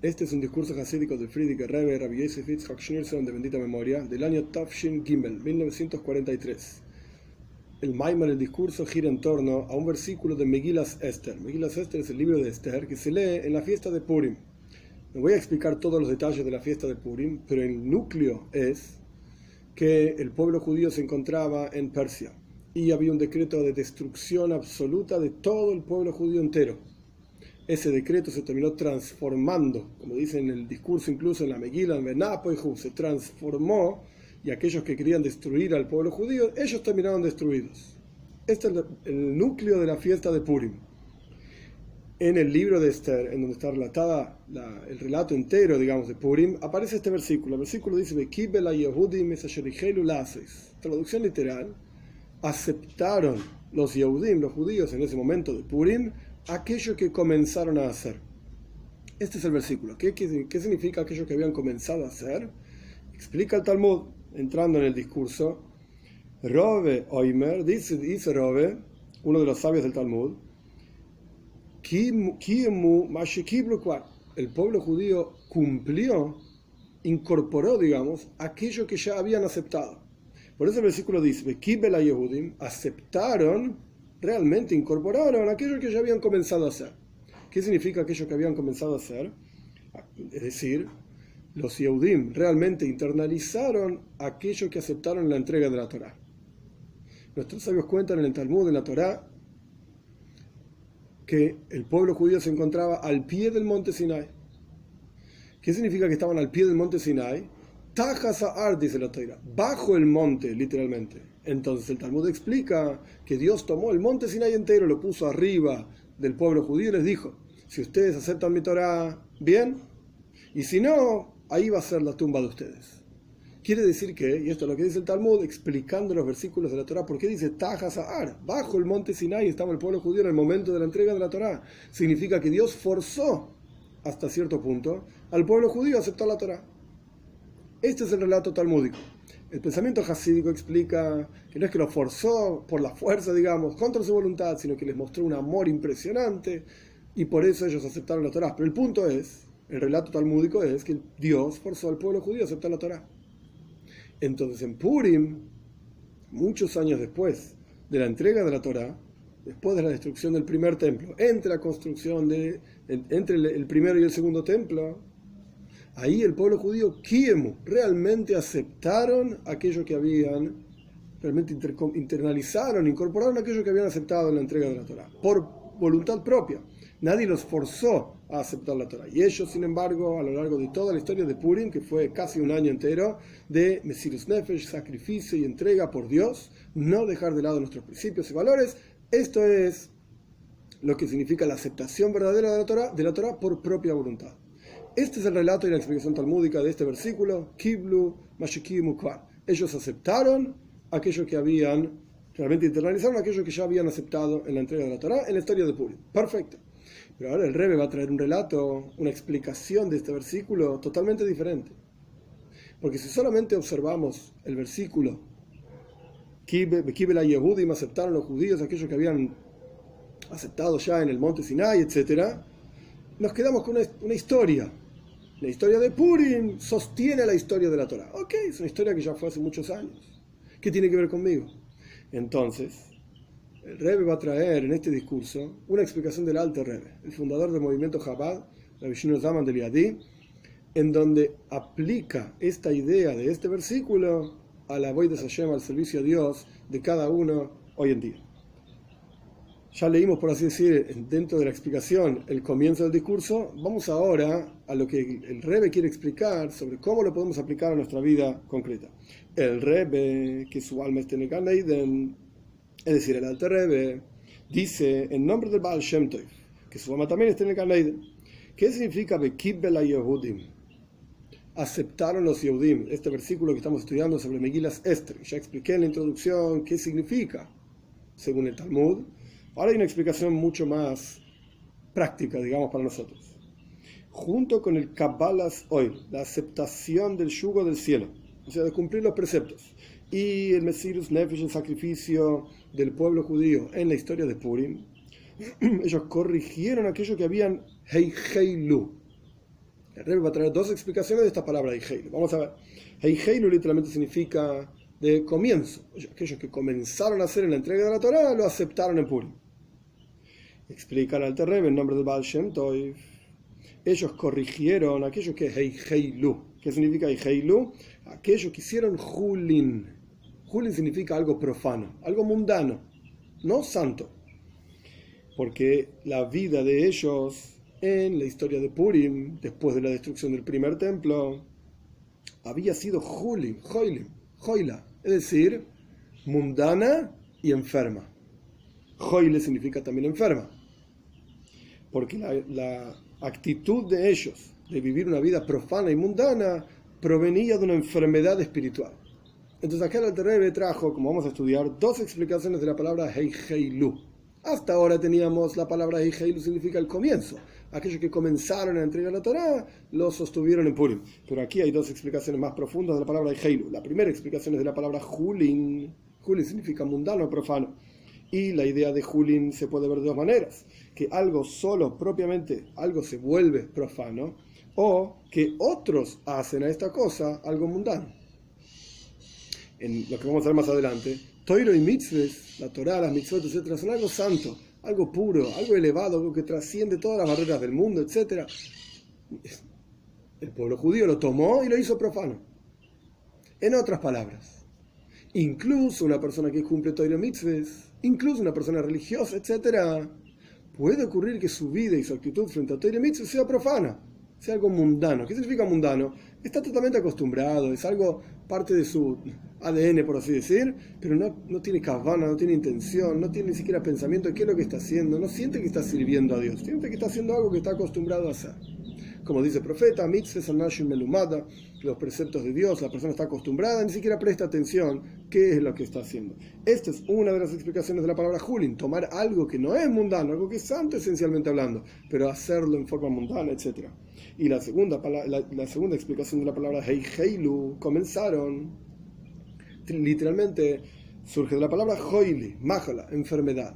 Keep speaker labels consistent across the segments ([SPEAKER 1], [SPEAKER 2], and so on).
[SPEAKER 1] Este es un discurso hasídico del Frierdiker Rebbe Rabbi Yosef Yitzhak Schneerson de bendita memoria del año Tafshin Gimel, 1943. El Maimar, el discurso, gira en torno a un versículo de Megillas Esther. Megillas Esther es el libro de Esther que se lee en la fiesta de Purim. No voy a explicar todos los detalles de la fiesta de Purim, pero el núcleo es que el pueblo judío se encontraba en Persia y había un decreto de destrucción absoluta de todo el pueblo judío entero. Ese decreto se terminó transformando, como dice en el discurso, incluso en la Megillah, en Benapoihu, se transformó, y aquellos que querían destruir al pueblo judío, ellos terminaron destruidos. Este es el núcleo de la fiesta de Purim. En el libro de Esther, en donde está relatada el relato entero, digamos, de Purim, aparece este versículo. El versículo dice: traducción literal: aceptaron los Yehudim, los judíos, en ese momento de Purim, aquello que comenzaron a hacer. Este es el versículo. ¿Qué significa aquello que habían comenzado a hacer? Explica el Talmud, entrando en el discurso. Rove Oimer, dice Rove, uno de los sabios del Talmud, el pueblo judío cumplió, incorporó, digamos, aquello que ya habían aceptado. Por eso el versículo dice: aceptaron, realmente incorporaron aquello que ya habían comenzado a hacer. ¿Qué significa aquello que habían comenzado a hacer? Es decir, los Yehudim realmente internalizaron aquello que aceptaron en la entrega de la Torá. Nuestros sabios cuentan en el Talmud, en la Torá, que el pueblo judío se encontraba al pie del monte Sinai. ¿Qué significa que estaban al pie del monte Sinai? Tajasa'ar, dice la Torá, bajo el monte, literalmente. Entonces el Talmud explica que Dios tomó el monte Sinai entero, lo puso arriba del pueblo judío y les dijo: si ustedes aceptan mi Torá, bien, y si no, ahí va a ser la tumba de ustedes. Quiere decir que, y esto es lo que dice el Talmud, explicando los versículos de la Torá, ¿por qué dice Tajasa'ar? Bajo el monte Sinai estaba el pueblo judío en el momento de la entrega de la Torá. Significa que Dios forzó, hasta cierto punto, al pueblo judío a aceptar la Torá. Este es el relato talmúdico. El pensamiento hasídico explica que no es que lo forzó por la fuerza, digamos, contra su voluntad, sino que les mostró un amor impresionante y por eso ellos aceptaron la Torá. Pero el punto es, el relato talmúdico es que Dios forzó al pueblo judío a aceptar la Torá. Entonces en Purim, muchos años después de la entrega de la Torá, después de la destrucción del primer templo, entre la construcción entre el primero y el segundo templo, ahí el pueblo judío, realmente aceptaron aquello que habían, realmente internalizaron, incorporaron aquello que habían aceptado en la entrega de la Torá, por voluntad propia. Nadie los forzó a aceptar la Torá. Y ellos, sin embargo, a lo largo de toda la historia de Purim, que fue casi un año entero de Mesirus Nefesh, sacrificio y entrega por Dios, no dejar de lado nuestros principios y valores, esto es lo que significa la aceptación verdadera de la Torá por propia voluntad. Este es el relato y la explicación talmúdica de este versículo. Kiblu mashikimu kvar. Ellos aceptaron aquello que habían, realmente internalizaron aquello que ya habían aceptado en la entrega de la Torá, en la historia de Purim. Perfecto. Pero ahora el Rebbe va a traer un relato, una explicación de este versículo totalmente diferente. Porque si solamente observamos el versículo, Kibel Yehudim, aceptaron los judíos aquello que habían aceptado ya en el monte Sinai, etc., nos quedamos con una historia. La historia de Purim sostiene la historia de la Torá. Ok, es una historia que ya fue hace muchos años. ¿Qué tiene que ver conmigo? Entonces, el Rebbe va a traer en este discurso una explicación del Alter Rebbe, el fundador del movimiento Chabad, Rabbi Shimon Zalman de Liadi, en donde aplica esta idea de este versículo a la Avodas Hashem, al servicio a Dios de cada uno hoy en día. Ya leímos, por así decir, dentro de la explicación, el comienzo del discurso. Vamos ahora a lo que el Rebbe quiere explicar sobre cómo lo podemos aplicar a nuestra vida concreta. El Rebbe, que su alma está en el Gan Eden, es decir, el Alter Rebbe, dice en nombre del Baal Shem Tov, que su alma también está en el Gan Eden. ¿Qué significa Bekibel Yehudim? Aceptaron los Yehudim. Este versículo que estamos estudiando sobre Megillas Esther. Ya expliqué en la introducción qué significa, según el Talmud. Ahora hay una explicación mucho más práctica, digamos, para nosotros. Junto con el Kabbalas Oil, la aceptación del yugo del cielo, o sea, de cumplir los preceptos, y el Mesirus Nefesh, el sacrificio del pueblo judío en la historia de Purim, ellos corrigieron aquello que habían Heiheilu, El Rebbe va a traer dos explicaciones de esta palabra Heilu. Vamos a ver. Heilu literalmente significa de comienzo. Aquellos que comenzaron a hacer en la entrega de la Torá lo aceptaron en Purim. Explica el Alter Rebbe en nombre de Baal Shem Tov. Ellos corrigieron aquellos que Heilu. ¿Qué significa Heilu? Aquellos que hicieron Julin. Julin significa algo profano, algo mundano, no santo. Porque la vida de ellos en la historia de Purim, después de la destrucción del primer templo, había sido Julin, Joila, es decir, mundana y enferma. Joile significa también enferma. Porque la actitud de ellos de vivir una vida profana y mundana provenía de una enfermedad espiritual. Entonces acá el Alter Rebbe trajo, como vamos a estudiar, dos explicaciones de la palabra Heilu. Hasta ahora teníamos la palabra Heilu significa el comienzo. Aquellos que comenzaron a entregar la Torá lo sostuvieron en Purim. Pero aquí hay dos explicaciones más profundas de la palabra Heilu. La primera explicación es de la palabra Julin. Julin significa mundano o profano. Y la idea de Julin se puede ver de dos maneras. Que algo solo, propiamente, algo se vuelve profano, o que otros hacen a esta cosa algo mundano. En lo que vamos a ver más adelante, Toiro y mitzvahs, la Torá, las mitzvot, etc., son algo santo, algo puro, algo elevado, algo que trasciende todas las barreras del mundo, etc. El pueblo judío lo tomó y lo hizo profano. En otras palabras, incluso una persona que cumple Toiro y mitzvahs, incluso una persona religiosa, etc., puede ocurrir que su vida y su actitud frente a Toiro y mitzvahs sea profana, sea algo mundano. ¿Qué significa mundano? Está totalmente acostumbrado, es algo parte de su ADN, por así decir, pero no tiene kavana, no tiene intención, no tiene ni siquiera pensamiento de qué es lo que está haciendo, no siente que está sirviendo a Dios, siente que está haciendo algo que está acostumbrado a hacer. Como dice el profeta, mitzvah sanashim melumada, los preceptos de Dios, la persona está acostumbrada, ni siquiera presta atención qué es lo que está haciendo. Esta es una de las explicaciones de la palabra Julin, tomar algo que no es mundano, algo que es santo esencialmente hablando, pero hacerlo en forma mundana, etc. Y la segunda explicación de la palabra Heilu, comenzaron, literalmente surge de la palabra Joili, Mahala, enfermedad.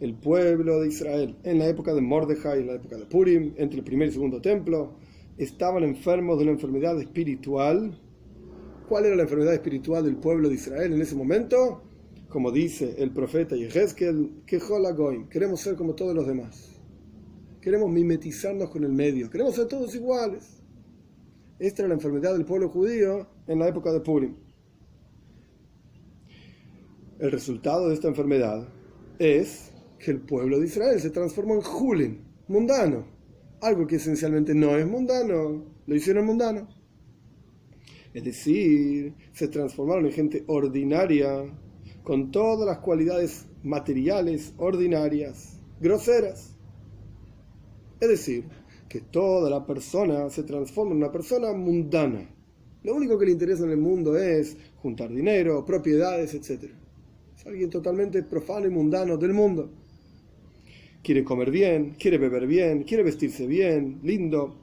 [SPEAKER 1] El pueblo de Israel, en la época de Mordejai, en la época de Purim, entre el primer y segundo templo, estaban enfermos de una enfermedad espiritual. ¿Cuál era la enfermedad espiritual del pueblo de Israel en ese momento? Como dice el profeta Yehezkel, Kehol Goim, queremos ser como todos los demás. Queremos mimetizarnos con el medio, queremos ser todos iguales. Esta era la enfermedad del pueblo judío en la época de Purim. El resultado de esta enfermedad es que el pueblo de Israel se transformó en Julin, mundano. Algo que esencialmente no es mundano, lo hicieron mundano. Es decir, se transformaron en gente ordinaria, con todas las cualidades materiales ordinarias, groseras. Es decir, que toda la persona se transforma en una persona mundana. Lo único que le interesa en el mundo es juntar dinero, propiedades, etc. Es alguien totalmente profano y mundano del mundo. Quiere comer bien, quiere beber bien, quiere vestirse bien, lindo,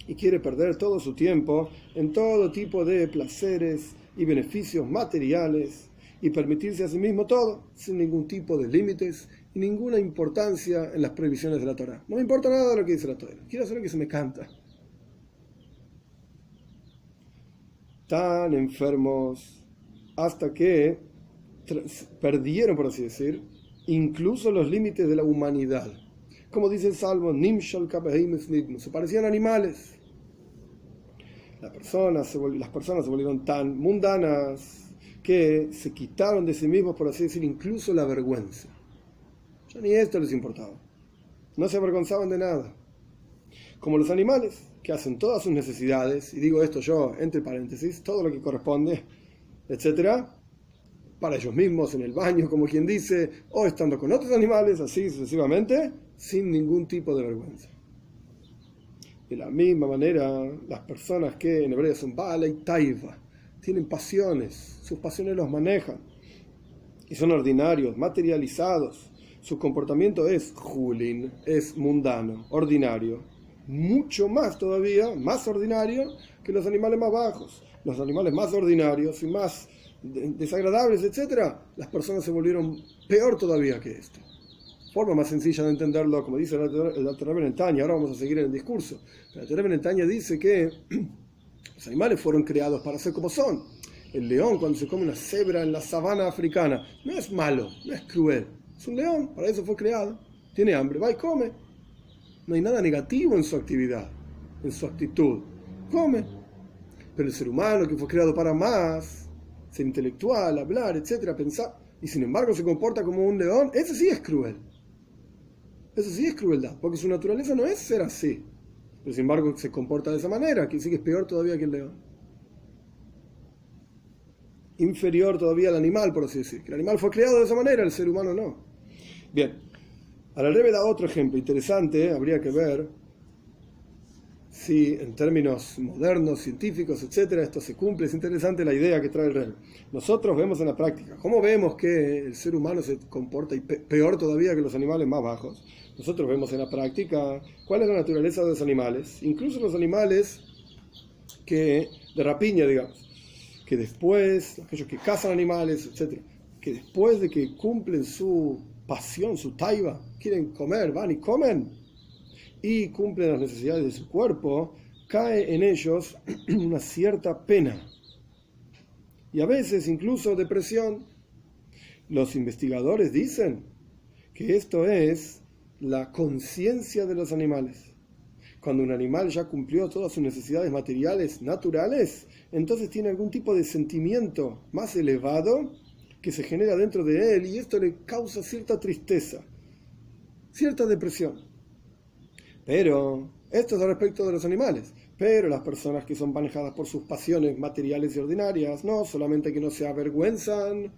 [SPEAKER 1] y quiere perder todo su tiempo en todo tipo de placeres y beneficios materiales y permitirse a sí mismo todo, sin ningún tipo de límites y ninguna importancia en las prohibiciones de la Torá. No me importa nada de lo que dice la Torá, quiero hacer lo que se me canta. Tan enfermos hasta que perdieron, por así decir, incluso los límites de la humanidad. Como dice el Salmo, se parecían animales. Las personas se volvieron tan mundanas que se quitaron de sí mismos, por así decir, incluso la vergüenza. Ya ni esto les importaba. No se avergonzaban de nada. Como los animales, que hacen todas sus necesidades, y digo esto yo, entre paréntesis, todo lo que corresponde, etcétera, para ellos mismos, en el baño, como quien dice, o estando con otros animales, así sucesivamente, sin ningún tipo de vergüenza. De la misma manera, las personas que en hebreo son Baal y Taiva, tienen pasiones, sus pasiones los manejan, y son ordinarios, materializados. Su comportamiento es Julin, es mundano, ordinario, mucho más todavía, más ordinario que los animales más bajos. Los animales más ordinarios y más desagradables, etcétera, las personas se volvieron peor todavía que esto. forma más sencilla de entenderlo, como dice el Alter Rebbe en Tanya. Ahora vamos a seguir en el discurso. El Alter Rebbe en Tanya dice que los animales fueron creados para ser como son. El león, cuando se come una cebra en la sabana africana, no es malo, no es cruel. Es un león, para eso fue creado. Tiene hambre, va y come. No hay nada negativo en su actividad, en su actitud. Come. Pero el ser humano, que fue creado para más, ser intelectual, hablar, etcétera, pensar, y sin embargo se comporta como un león, ese sí es cruel. Eso sí es crueldad, porque su naturaleza no es ser así. Pero sin embargo se comporta de esa manera, que sí que es peor todavía que el león. Inferior todavía al animal, por así decir. Que el animal fue creado de esa manera, el ser humano no. Bien. Ahora el Rebbe da otro ejemplo interesante, habría que ver si en términos modernos, científicos, etcétera, esto se cumple. Es interesante la idea que trae el Rebbe. Nosotros vemos en la práctica, ¿cómo vemos que el ser humano se comporta y peor todavía que los animales más bajos? Nosotros vemos en la práctica cuál es la naturaleza de los animales, incluso los animales de rapiña, digamos, que después, aquellos que cazan animales, etcétera, que después de que cumplen su pasión, su taiva, quieren comer, van y comen y cumplen las necesidades de su cuerpo, cae en ellos una cierta pena y a veces incluso depresión. Los investigadores dicen que esto es la conciencia de los animales. Cuando un animal ya cumplió todas sus necesidades materiales naturales, entonces tiene algún tipo de sentimiento más elevado que se genera dentro de él, y esto le causa cierta tristeza, cierta depresión. Pero esto es respecto de los animales. Pero las personas que son manejadas por sus pasiones materiales y ordinarias, no solamente que no se avergüenzan,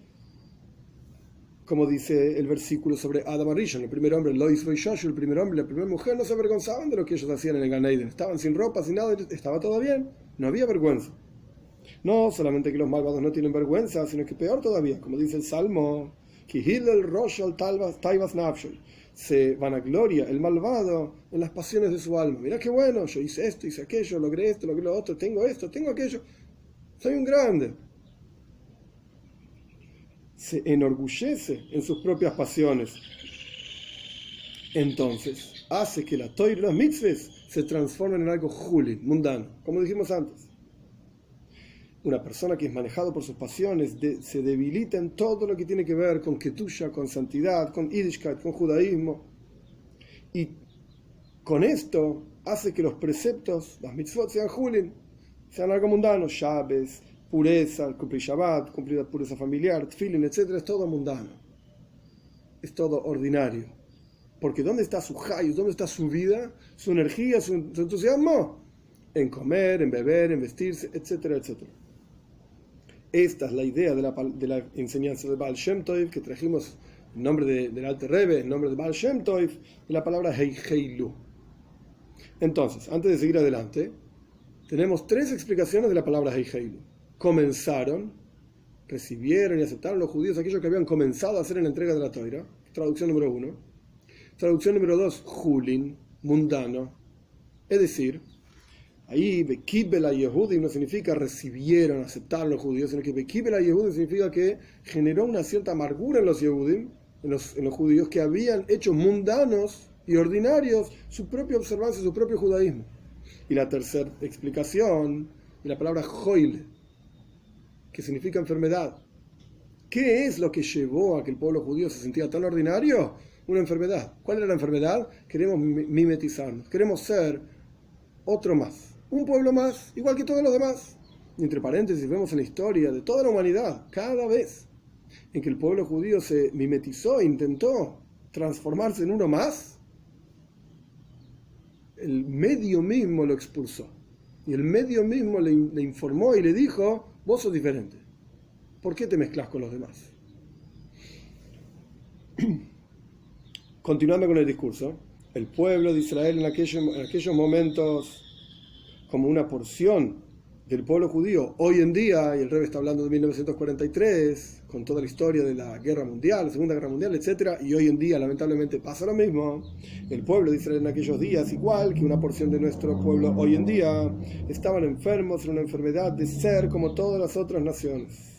[SPEAKER 1] como dice el versículo sobre Adam Arishon, el primer hombre, Lois Boishoshu, el primer hombre y la primera mujer, no se avergonzaban de lo que ellos hacían en el Gan Eden. Estaban sin ropa, sin nada, estaba todo bien, no había vergüenza. No solamente que los malvados no tienen vergüenza, sino que peor todavía, como dice el Salmo, se vanagloria el malvado en las pasiones de su alma. Mirá qué bueno, yo hice esto, hice aquello, logré esto, logré lo otro, tengo esto, tengo aquello, soy un grande. Se enorgullece en sus propias pasiones. Entonces hace que la Torah y los mitzvahs se transformen en algo julin, mundano, como dijimos antes. Una persona que es manejado por sus pasiones se debilita en todo lo que tiene que ver con Kedusha, con santidad, con Yiddishkeit, con judaísmo. Y con esto hace que los preceptos, las mitzvot, sean julin, sean algo mundano, Shabbos, pureza, cumplir Shabbat, cumplir la pureza familiar, tefilin, etc. Es todo mundano. Es todo ordinario. Porque ¿dónde está su hayus? ¿Dónde está su vida? Su energía, su entusiasmo. En comer, en beber, en vestirse, etcétera, etcétera. Esta es la idea de la enseñanza de Baal Shem Tov que trajimos en nombre del Alter Rebbe, en nombre de Baal Shem Tov, de la palabra Heilu. Entonces, antes de seguir adelante, tenemos 3 explicaciones de la palabra Heilu. Comenzaron, recibieron y aceptaron los judíos aquello que habían comenzado a hacer en la entrega de la Torah. Traducción número 1. Traducción número 2, Julin, mundano. Es decir, ahí Bekibel a Yehudim no significa recibieron, aceptaron los judíos, sino que Bekibel a Yehudim significa que generó una cierta amargura en los Yehudim, en los judíos, que habían hecho mundanos y ordinarios su propia observancia, su propio judaísmo. Y la tercera explicación es la palabra Joil, que significa enfermedad. ¿Qué es lo que llevó a que el pueblo judío se sentía tan ordinario? Una enfermedad. ¿Cuál era la enfermedad? Queremos mimetizarnos, queremos ser otro más, un pueblo más, igual que todos los demás. Y entre paréntesis, vemos en la historia de toda la humanidad, cada vez en que el pueblo judío se mimetizó, intentó transformarse en uno más, el medio mismo lo expulsó. Y el medio mismo le informó y le dijo: vos sos diferente. ¿Por qué te mezclas con los demás? Continuando con el discurso, el pueblo de Israel en aquellos momentos, como una porción del pueblo judío, hoy en día, y el Rebbe está hablando de 1943, con toda la historia de la Guerra Mundial, la Segunda Guerra Mundial, etc., y hoy en día lamentablemente pasa lo mismo. El pueblo de Israel en aquellos días, igual que una porción de nuestro pueblo hoy en día, estaban enfermos en una enfermedad de ser como todas las otras naciones.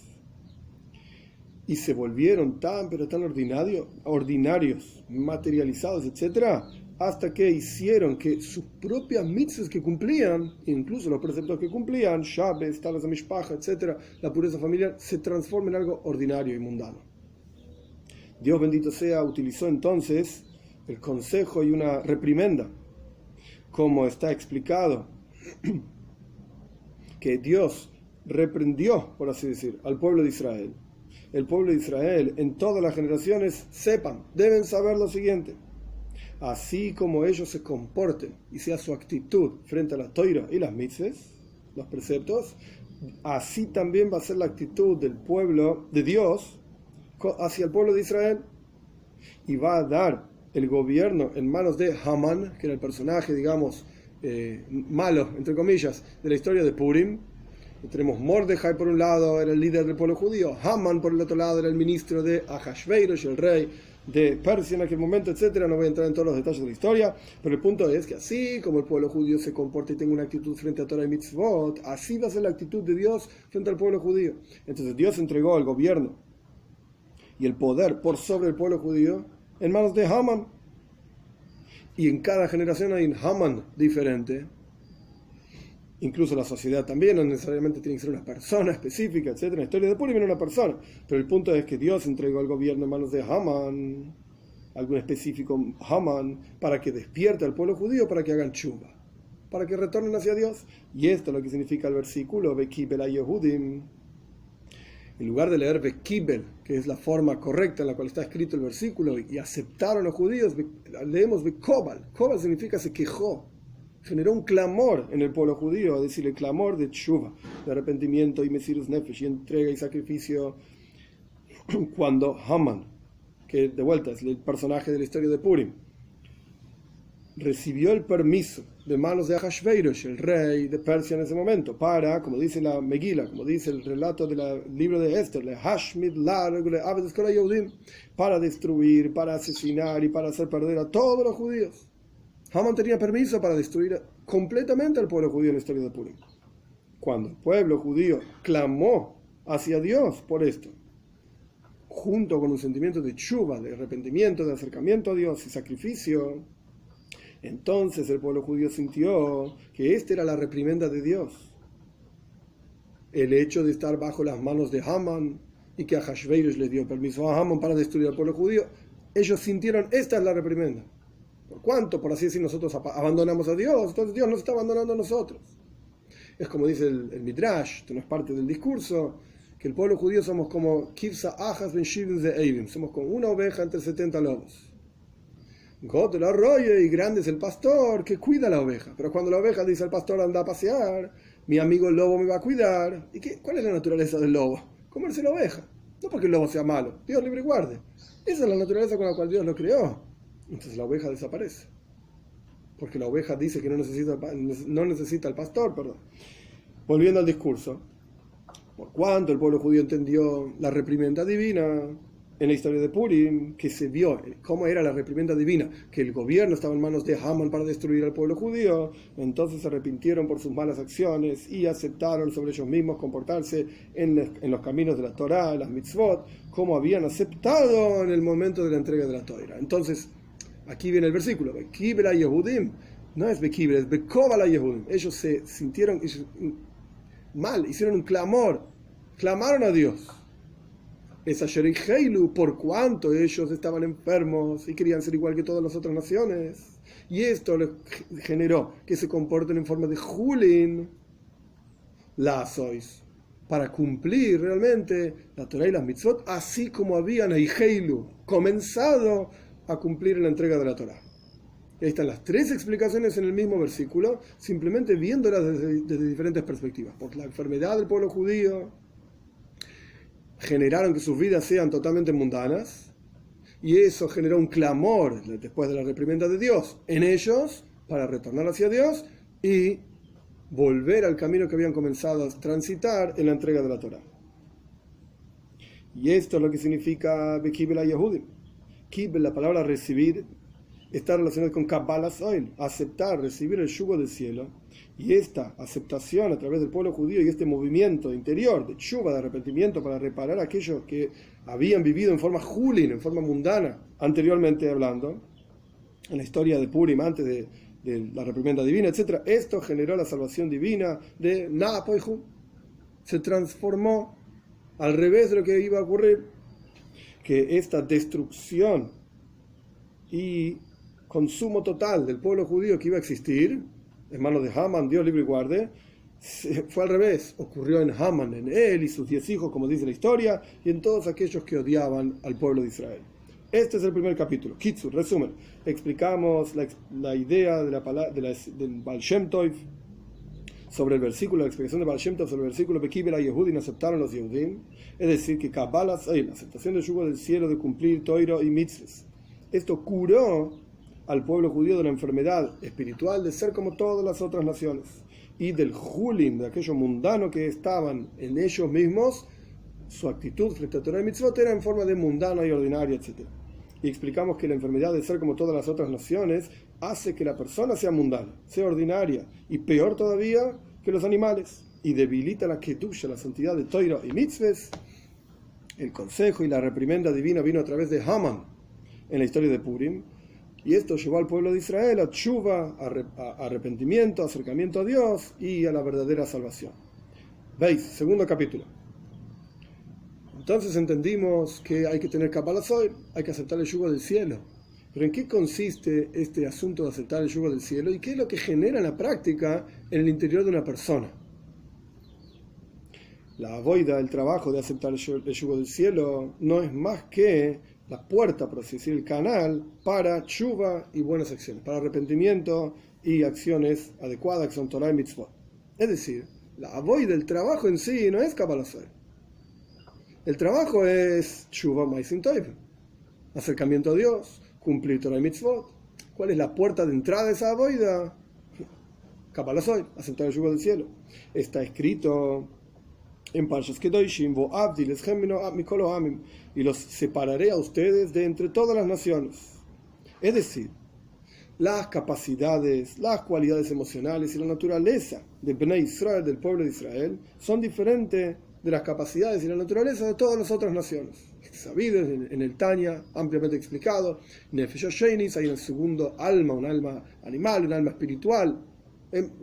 [SPEAKER 1] y se volvieron tan, pero tan ordinarios, materializados, etcétera, hasta que hicieron que sus propias mitzvahs que cumplían, incluso los preceptos que cumplían, Shabbat, talas de mishpacha, etcétera, la pureza familiar, se transforma en algo ordinario y mundano. Dios bendito sea, utilizó entonces el consejo y una reprimenda, como está explicado, que Dios reprendió, por así decir, al pueblo de Israel. El pueblo de Israel, en todas las generaciones, deben saber lo siguiente: así como ellos se comporten y sea su actitud frente a la Toira y las mitzvahs, los preceptos, así también va a ser la actitud del pueblo de Dios hacia el pueblo de Israel, y va a dar el gobierno en manos de Haman, que era el personaje, digamos, malo, entre comillas, de la historia de Purim. Tenemos Mordejai por un lado, era el líder del pueblo judío; Haman por el otro lado era el ministro de Ahashverosh, el rey de Persia en aquel momento, etcétera. No voy a entrar en todos los detalles de la historia, pero el punto es que así como el pueblo judío se comporta y tenga una actitud frente a Torah y Mitzvot, así va a ser la actitud de Dios frente al pueblo judío. Entonces Dios entregó el gobierno y el poder por sobre el pueblo judío en manos de Haman, y en cada generación hay un Haman diferente. Incluso la sociedad también, no necesariamente tiene que ser una persona específica, etc. La historia de Purim era una persona, pero el punto es que Dios entregó el gobierno en manos de Haman, algún específico Haman, para que despierte al pueblo judío, para que hagan tshuva, para que retornen hacia Dios. Y esto es lo que significa el versículo Vekibel Yehudim. En lugar de leer Vekibel, que es la forma correcta en la cual está escrito el versículo, y aceptaron los judíos, leemos Vekobal. Kobal significa se quejó, generó un clamor en el pueblo judío, es decir, el clamor de tshuva, de arrepentimiento y mesirus nefesh, y entrega y sacrificio, cuando Haman, que de vuelta es el personaje de la historia de Purim, recibió el permiso de manos de Ahashverosh, el rey de Persia en ese momento, para, como dice la Megila, como dice el relato del libro de Esther, para destruir, para asesinar y para hacer perder a todos los judíos. Haman tenía permiso para destruir completamente al pueblo judío en la historia de Purim. Cuando el pueblo judío clamó hacia Dios por esto, junto con un sentimiento de tshuva, de arrepentimiento, de acercamiento a Dios y sacrificio, entonces el pueblo judío sintió que esta era la reprimenda de Dios. El hecho de estar bajo las manos de Haman, y que Ahashverosh le dio permiso a Haman para destruir al pueblo judío, ellos sintieron, esta es la reprimenda. Por cuanto, por así decir, nosotros abandonamos a Dios, entonces Dios nos está abandonando a nosotros. Es como dice el Midrash, que no es parte del discurso, que el pueblo judío somos como Kivsa Ajas Ben Shivim de Eivim, somos como una oveja entre 70 lobos. God el arroyo, y grande es el pastor que cuida a la oveja. Pero cuando la oveja dice al pastor anda a pasear, mi amigo el lobo me va a cuidar. ¿Y cuál es la naturaleza del lobo? Comerse la oveja. No porque el lobo sea malo, Dios libre y guarde. Esa es la naturaleza con la cual Dios lo creó. Entonces la oveja desaparece, porque la oveja dice que no necesita al pastor, perdón. Volviendo al discurso, por cuanto el pueblo judío entendió la reprimenda divina en la historia de Purim, que se vio cómo era la reprimenda divina, que el gobierno estaba en manos de Haman para destruir al pueblo judío, entonces se arrepintieron por sus malas acciones y aceptaron sobre ellos mismos comportarse en los caminos de la Torá, las mitzvot, como habían aceptado en el momento de la entrega de la Torá. Entonces, aquí viene el versículo, Bekibel Yehudim, no es Bekibel, es Bekobal Yehudim. Ellos se sintieron mal, hicieron un clamor, clamaron a Dios. Es Asher Heilu, por cuanto ellos estaban enfermos y querían ser igual que todas las otras naciones. Y esto les generó que se comporten en forma de Julin, la sois, para cumplir realmente la Torah y las mitzvot, así como habían Heilu comenzado a cumplir en la entrega de la Torah. Y ahí están las tres explicaciones en el mismo versículo, simplemente viéndolas desde diferentes perspectivas. Por la enfermedad del pueblo judío, generaron que sus vidas sean totalmente mundanas, y eso generó un clamor después de la reprimenda de Dios en ellos para retornar hacia Dios y volver al camino que habían comenzado a transitar en la entrega de la Torah. Y esto es lo que significa Bekibel Yehudim. Kibel, la palabra recibir, está relacionada con Kabbalah Soil, aceptar, recibir el yugo del cielo. Y esta aceptación a través del pueblo judío y este movimiento interior de tshuva, de arrepentimiento para reparar aquello que habían vivido en forma julin, en forma mundana, anteriormente hablando, en la historia de Purim, antes de la reprimenda divina, etc. Esto generó la salvación divina de Naapoihu. Se transformó al revés de lo que iba a ocurrir, que esta destrucción y consumo total del pueblo judío que iba a existir, en manos de Haman, Dios libre y guarde, fue al revés. Ocurrió en Haman, en él y sus 10 hijos, como dice la historia, y en todos aquellos que odiaban al pueblo de Israel. Este es el primer capítulo. Kitsur, resumen. Explicamos la idea del Baal Shem Tov sobre el versículo, la explicación de Baal Shem Tov sobre el versículo Bekibel a Yehudim, aceptaron los Yehudim, es decir, que Kabbalah, la aceptación del yugo del cielo de cumplir Toiro y Mitzvahs. Esto curó al pueblo judío de la enfermedad espiritual de ser como todas las otras naciones, y del Julim, de aquello mundano que estaban en ellos mismos. Su actitud frente a Torah y Mitzvot era en forma de mundana y ordinaria, etc. Y explicamos que la enfermedad de ser como todas las otras naciones hace que la persona sea mundana, sea ordinaria, y peor todavía que los animales, y debilita la kedusha, la santidad de Torah y Mitzvahs. El consejo y la reprimenda divina vino a través de Haman en la historia de Purim, y esto llevó al pueblo de Israel a tshuva, a arrepentimiento, acercamiento a Dios y a la verdadera salvación. ¿Veis? Segundo capítulo. Entonces entendimos que hay que tener Kabbalah Soil, hay que aceptar el yugo del cielo. Pero ¿en qué consiste este asunto de aceptar el yugo del cielo? ¿Y qué es lo que genera en la práctica en el interior de una persona? La avoida, el trabajo de aceptar el yugo del cielo, no es más que la puerta, por así decir, el canal para tshuva y buenas acciones, para arrepentimiento y acciones adecuadas que son Torah y Mitzvot. Es decir, la avoida, el trabajo en sí no es Kabbalah Soil. El trabajo es tshuva ma'asim tovim, acercamiento a Dios, cumplir Torah y Mitzvot. ¿Cuál es la puerta de entrada de esa avoida? Kabbalah Soil, aceptar el yugo del cielo. Está escrito en Parshas Kedoshim, Vo Abdi Leschem mikol ha'amim, y los separaré a ustedes de entre todas las naciones. Es decir, las capacidades, las cualidades emocionales y la naturaleza de Bnei Israel, del pueblo de Israel, son diferentes de las capacidades y la naturaleza de todas las otras naciones. Sabido en el Tanya, ampliamente explicado, Nefesh Shenis, hay un segundo alma, un alma animal, un alma espiritual,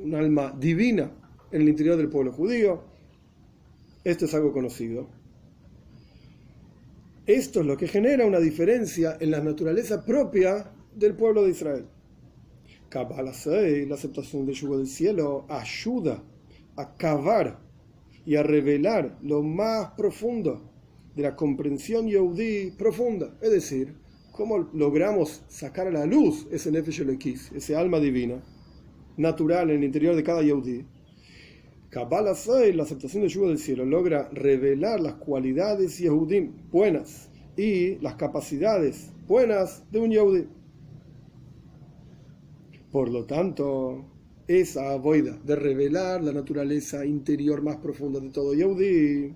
[SPEAKER 1] un alma divina en el interior del pueblo judío. Esto es algo conocido. Esto es lo que genera una diferencia en la naturaleza propia del pueblo de Israel. Kabbalah Soil, la aceptación del yugo del cielo, ayuda a cavar y a revelar lo más profundo de la comprensión yehudí profunda. Es decir, cómo logramos sacar a la luz ese Nefesh Elokis, ese alma divina, natural en el interior de cada yehudí. Kabbalah Soil, la aceptación del yugo del cielo, logra revelar las cualidades yehudim buenas y las capacidades buenas de un yehudí. Por lo tanto, esa avoida de revelar la naturaleza interior más profunda de todo yehudí,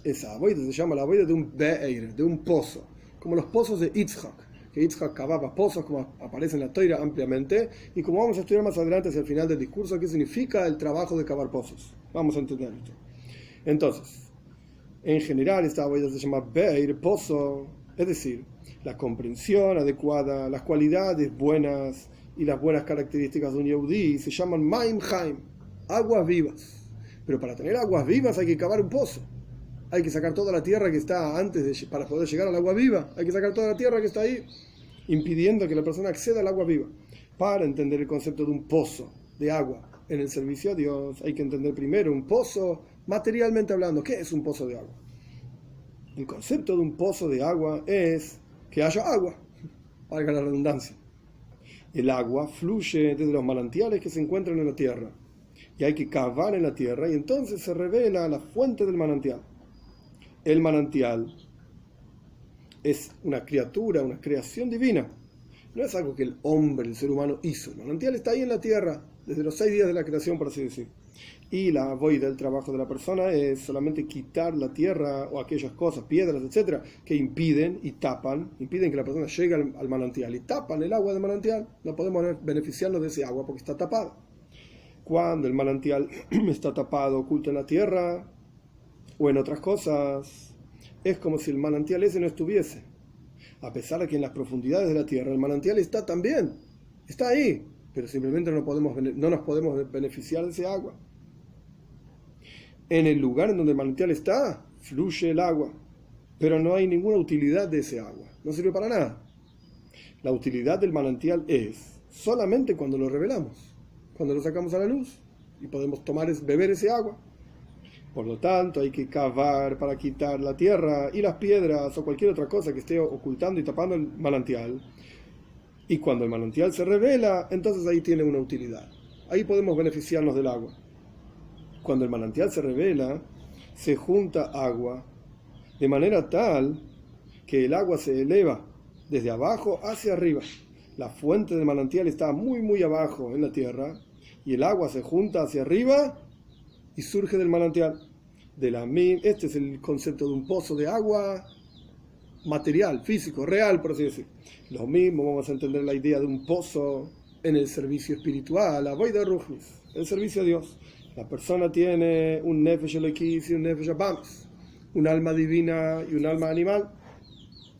[SPEAKER 1] esa avoida se llama la avoida de un be'er, de un pozo, como los pozos de Yitzhak, que Yitzhak cavaba pozos, como aparece en la Torah ampliamente, y como vamos a estudiar más adelante hacia el final del discurso, qué significa el trabajo de cavar pozos. Vamos a entender esto. Entonces, en general esta avoida se llama be'er, pozo, es decir, la comprensión adecuada, las cualidades buenas y las buenas características de un yehudí se llaman Maim Chaim, aguas vivas. Pero para tener aguas vivas hay que cavar un pozo. Hay que sacar toda la tierra que está para poder llegar al agua viva. Hay que sacar toda la tierra que está ahí, impidiendo que la persona acceda al agua viva. Para entender el concepto de un pozo de agua en el servicio a Dios, hay que entender primero un pozo, materialmente hablando. ¿Qué es un pozo de agua? El concepto de un pozo de agua es que haya agua, valga la redundancia. El agua fluye desde los manantiales que se encuentran en la tierra. Y hay que cavar en la tierra y entonces se revela la fuente del manantial. El manantial es una criatura, una creación divina. No es algo que el hombre, el ser humano hizo. El manantial está ahí en la tierra, desde los 6 días de la creación, por así decir. Y la avoida, el trabajo de la persona, es solamente quitar la tierra o aquellas cosas, piedras, etcétera, que impiden que la persona llegue al manantial y tapan el agua del manantial. No podemos beneficiarnos de ese agua porque está tapada. Cuando el manantial está tapado, oculto en la tierra o en otras cosas, es como si el manantial ese no estuviese. A pesar de que en las profundidades de la tierra el manantial está también, está ahí, pero simplemente no nos podemos beneficiar de ese agua. En el lugar en donde el manantial está, fluye el agua, pero no hay ninguna utilidad de ese agua, no sirve para nada. La utilidad del manantial es solamente cuando lo revelamos, cuando lo sacamos a la luz y podemos beber ese agua. Por lo tanto, hay que cavar para quitar la tierra y las piedras o cualquier otra cosa que esté ocultando y tapando el manantial. Y cuando el manantial se revela, entonces ahí tiene una utilidad. Ahí podemos beneficiarnos del agua. Cuando el manantial se revela, se junta agua de manera tal que el agua se eleva desde abajo hacia arriba. La fuente del manantial está muy, muy abajo en la tierra y el agua se junta hacia arriba y surge del manantial. Este es el concepto de un pozo de agua material, físico, real, por así decir. Lo mismo vamos a entender la idea de un pozo en el servicio espiritual, Avodah Ruchnis, el servicio a Dios. La persona tiene un Nefesh Elokis y un Nefesh Abamis, un alma divina y un alma animal.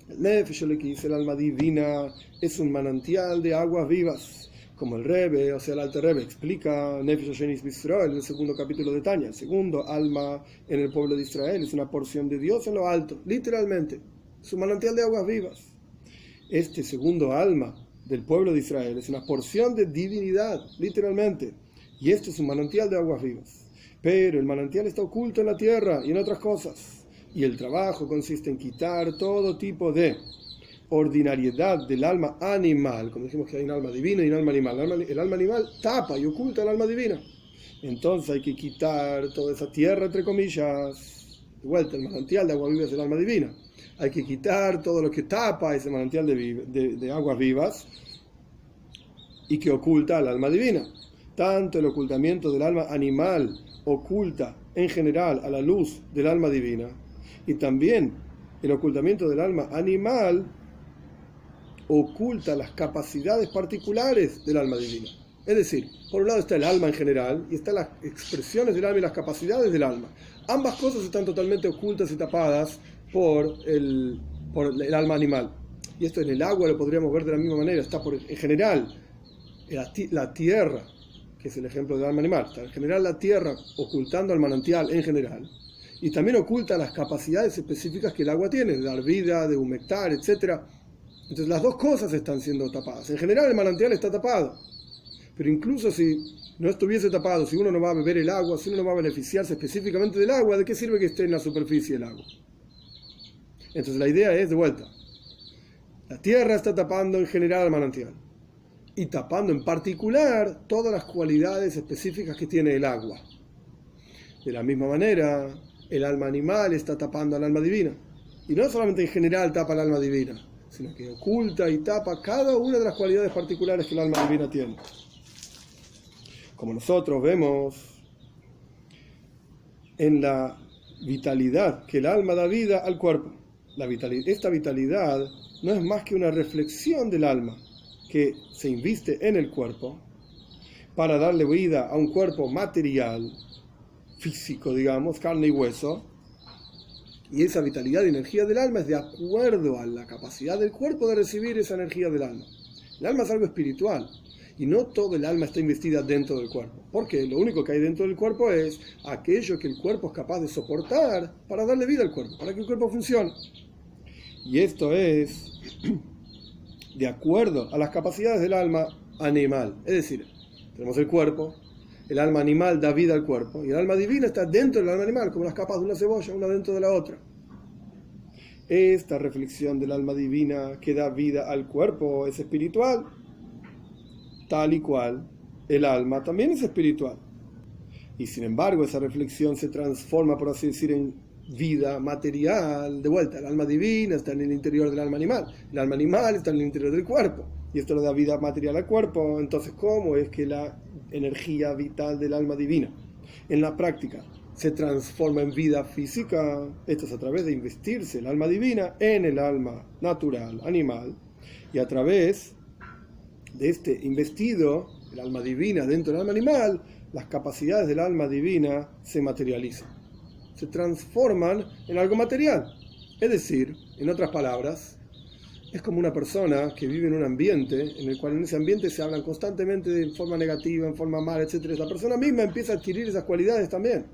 [SPEAKER 1] El Nefesh Elokis, el alma divina, es un manantial de aguas vivas. Como el Rebbe, o sea, el Alter Rebbe explica Nefesh Hashem Israel en el segundo capítulo de Tanya. El segundo alma en el pueblo de Israel es una porción de Dios en lo alto, literalmente, es un manantial de aguas vivas. Este segundo alma del pueblo de Israel es una porción de divinidad, literalmente, y esto es un manantial de aguas vivas. Pero el manantial está oculto en la tierra y en otras cosas, y el trabajo consiste en quitar todo tipo de ordinariedad del alma animal, como dijimos que hay un alma divina y un alma animal. El alma animal tapa y oculta el alma divina. Entonces hay que quitar toda esa tierra, entre comillas, de vuelta, el manantial de aguas vivas del alma divina. Hay que quitar todo lo que tapa ese manantial de aguas vivas y que oculta al alma divina. Tanto el ocultamiento del alma animal oculta en general a la luz del alma divina, y también el ocultamiento del alma animal oculta las capacidades particulares del alma divina. Es decir, por un lado está el alma en general y están las expresiones del alma y las capacidades del alma. Ambas cosas están totalmente ocultas y tapadas por el alma animal. Y esto en el agua lo podríamos ver de la misma manera. Está en general la tierra, que es el ejemplo del alma animal. Está en general la tierra ocultando al manantial en general. Y también oculta las capacidades específicas que el agua tiene, de dar vida, de humectar, etc. Entonces las dos cosas están siendo tapadas. En general el manantial está tapado, pero incluso si no estuviese tapado, si uno no va a beber el agua, si uno no va a beneficiarse específicamente del agua, ¿de qué sirve que esté en la superficie el agua? Entonces la idea es, de vuelta, la tierra está tapando en general el manantial y tapando en particular todas las cualidades específicas que tiene el agua. De la misma manera, el alma animal está tapando al alma divina, y no solamente en general tapa al alma divina, sino que oculta y tapa cada una de las cualidades particulares que el alma divina tiene. Como nosotros vemos en la vitalidad que el alma da vida al cuerpo. Esta vitalidad no es más que una reflexión del alma que se inviste en el cuerpo para darle vida a un cuerpo material, físico, digamos, carne y hueso. Y esa vitalidad y energía del alma es de acuerdo a la capacidad del cuerpo de recibir esa energía del alma. El alma es algo espiritual y no todo el alma está investida dentro del cuerpo, porque lo único que hay dentro del cuerpo es aquello que el cuerpo es capaz de soportar para darle vida al cuerpo, para que el cuerpo funcione. Y esto es de acuerdo a las capacidades del alma animal. Es decir, tenemos el cuerpo, el alma animal da vida al cuerpo y el alma divina está dentro del alma animal, como las capas de una cebolla, una dentro de la otra. Esta reflexión del alma divina que da vida al cuerpo es espiritual, tal y cual el alma también es espiritual. Y sin embargo esa reflexión se transforma, por así decir, en vida material. De vuelta, el alma divina está en el interior del alma animal, el alma animal está en el interior del cuerpo, y esto le da vida material al cuerpo. Entonces, ¿cómo es que la energía vital del alma divina en la práctica se transforma en vida física? Esto es a través de investirse el alma divina en el alma natural, animal, y a través de este investido, el alma divina dentro del alma animal, las capacidades del alma divina se materializan, se transforman en algo material. Es decir, en otras palabras, es como una persona que vive en un ambiente en el cual en ese ambiente se hablan constantemente de forma negativa, en forma mala, etc. La persona misma empieza a adquirir esas cualidades también.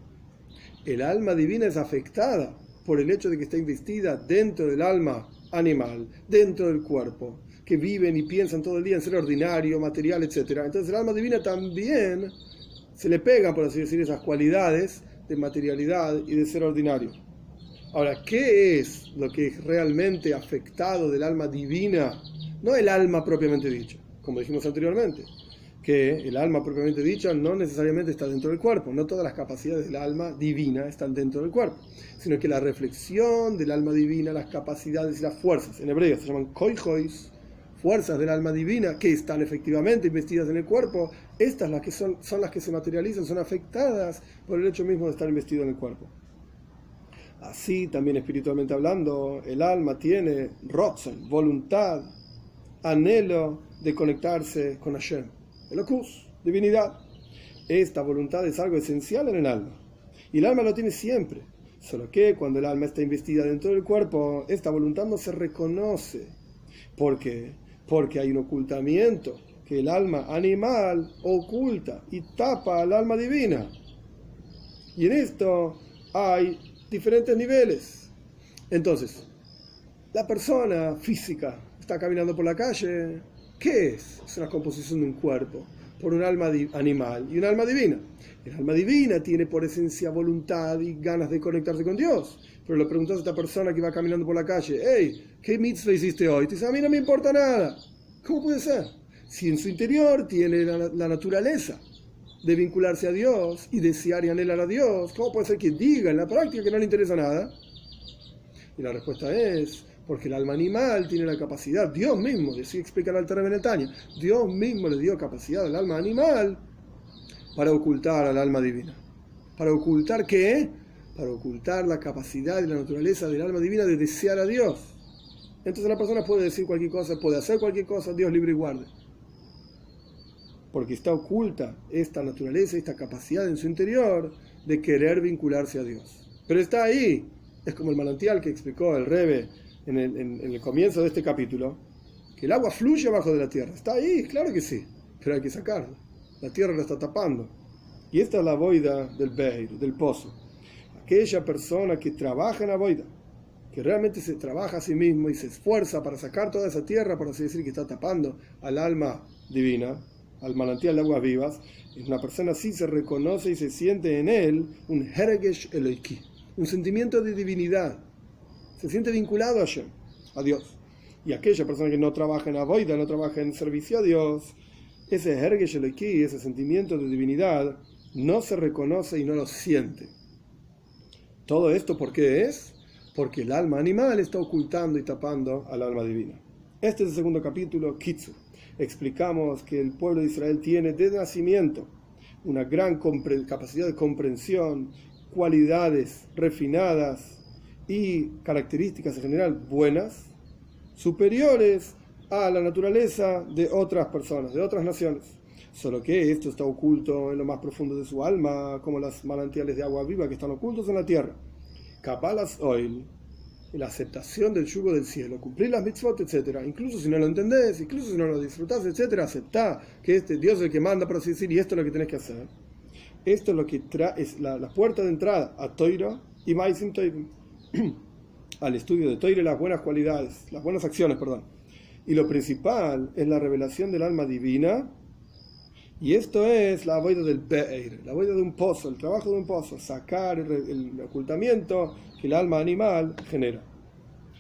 [SPEAKER 1] El alma divina es afectada por el hecho de que está investida dentro del alma animal, dentro del cuerpo, que viven y piensan todo el día en ser ordinario, material, etc. Entonces el alma divina también se le pega, por así decir, esas cualidades de materialidad y de ser ordinario. Ahora, ¿qué es lo que es realmente afectado del alma divina? No el alma propiamente dicha, como dijimos anteriormente, que el alma propiamente dicha no necesariamente está dentro del cuerpo, no todas las capacidades del alma divina están dentro del cuerpo, sino que la reflexión del alma divina, las capacidades y las fuerzas, en hebreo se llaman koijois, fuerzas del alma divina que están efectivamente investidas en el cuerpo, estas las que son las que se materializan, son afectadas por el hecho mismo de estar investido en el cuerpo. Así también espiritualmente hablando, el alma tiene rotzen, voluntad, anhelo de conectarse con Hashem, Elokus, divinidad. Esta voluntad es algo esencial en el alma y el alma lo tiene siempre, solo que cuando el alma está investida dentro del cuerpo, esta voluntad no se reconoce. ¿Por qué? Porque hay un ocultamiento que el alma animal oculta y tapa al alma divina. Y en esto hay diferentes niveles. Entonces, la persona física está caminando por la calle. ¿Qué es? Es una composición de un cuerpo por un alma animal y un alma divina. El alma divina tiene por esencia voluntad y ganas de conectarse con Dios. Pero le preguntas a esta persona que va caminando por la calle, hey, ¿qué mitzvah hiciste hoy? Te dice, a mí no me importa nada. ¿Cómo puede ser? Si en su interior tiene la naturaleza de vincularse a Dios y desear y anhelar a Dios, ¿cómo puede ser que diga en la práctica que no le interesa nada? Y la respuesta es porque el alma animal tiene la capacidad, Dios mismo, así explica el Alter Rebbe en el Tanya, Dios mismo le dio capacidad al alma animal para ocultar al alma divina. ¿Para ocultar qué? Para ocultar la capacidad y la naturaleza del alma divina de desear a Dios. Entonces la persona puede decir cualquier cosa, puede hacer cualquier cosa, Dios libre y guarde. Porque está oculta esta naturaleza, esta capacidad en su interior de querer vincularse a Dios. Pero está ahí, es como el manantial que explicó el Rebbe en el comienzo de este capítulo, que el agua fluye abajo de la tierra. Está ahí, claro que sí, pero hay que sacarla. La tierra la está tapando. Y esta es la boida del Beir, del pozo. Aquella persona que trabaja en la boida, que realmente se trabaja a sí mismo y se esfuerza para sacar toda esa tierra, por así decir, que está tapando al alma divina, al manantial de aguas vivas, es una persona así, se reconoce y se siente en él un hergesh eloiki, un sentimiento de divinidad, se siente vinculado a Hashem, a Dios. Y aquella persona que no trabaja en avoida, no trabaja en servicio a Dios, ese hergesh eloiki, ese sentimiento de divinidad, no se reconoce y no lo siente. Todo esto, ¿por qué es? Porque el alma animal está ocultando y tapando al alma divina. Este es el segundo capítulo, Kitzu. Explicamos que el pueblo de Israel tiene desde nacimiento una gran capacidad de comprensión, cualidades refinadas y características en general buenas, superiores a la naturaleza de otras personas, de otras naciones. Solo que esto está oculto en lo más profundo de su alma, como los manantiales de agua viva que están ocultos en la tierra. Kabbalas Oil, la aceptación del yugo del cielo, cumplir las mitzvot, etc. Incluso si no lo entendés, incluso si no lo disfrutás, etc. Aceptá que este Dios es el que manda, por así decir, y esto es lo que tenés que hacer. Esto es lo que es la puerta de entrada a Toira y Maisim Toivim, al estudio de Toira, las buenas cualidades, las buenas acciones, perdón. Y lo principal es la revelación del alma divina, y esto es la avoida del Be'er, la avoida de un pozo, el trabajo de un pozo, sacar el ocultamiento que el alma animal genera.